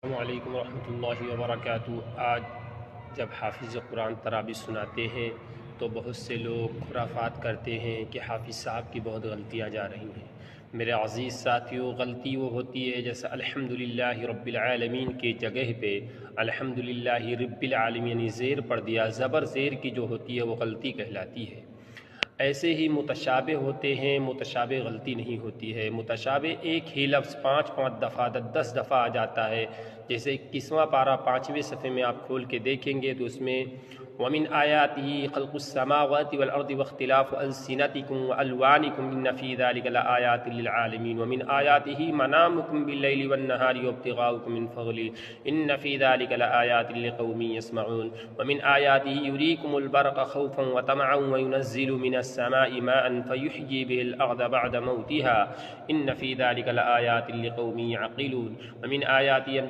السلام علیکم ورحمۃ اللہ وبرکاتہ۔ آج جب حافظ قرآن تراویح سناتے ہیں تو بہت سے لوگ خرافات کرتے ہیں کہ حافظ صاحب کی بہت غلطیاں جا رہی ہیں۔ میرے عزیز ساتھیوں، غلطی وہ ہوتی ہے جیسے الحمدللہ رب العالمین کی جگہ پہ الحمدللہ رب العالمین یعنی زیر پڑھ دیا، زبر زیر کی جو ہوتی ہے وہ غلطی کہلاتی ہے۔ ایسے ہی متشابہ ہوتے ہیں، متشابہ غلطی نہیں ہوتی ہے۔ متشابہ ایک ہی لفظ 5 دفعہ 10 دفعہ آ جاتا ہے، جیسے 21واں پارہ 5ویں صفحے میں آپ کھول کے دیکھیں گے تو اس میں وَمِنْ آيَاتِهِ خَلْقُ السَّمَاوَاتِ وَالْأَرْضِ وَاخْتِلَافُ أَلْسِنَتِكُمْ وَأَلْوَانِكُمْ إِنَّ فِي ذَلِكَ لَآيَاتٍ لِلْعَالِمِينَ وَمِنْ آيَاتِهِ مَنَامُكُمْ بِاللَّيْلِ وَالنَّهَارِ وَابْتِغَاؤُكُم مِّن فَضْلِهِ إِنَّ فِي ذَلِكَ لَآيَاتٍ لِقَوْمٍ يَسْمَعُونَ وَمِنْ آيَاتِهِ يُرِيكُمُ الْبَرْقَ خَوْفًا وَطَمَعًا وَيُنَزِّلُ مِنَ السَّمَاءِ مَاءً فَيُحْيِي بِهِ الْأَرْضَ بَعْدَ مَوْتِهَا إِنَّ فِي ذَلِكَ لَآيَاتٍ لِقَوْمٍ يَعْقِلُونَ وَمِنْ آيَاتِهِ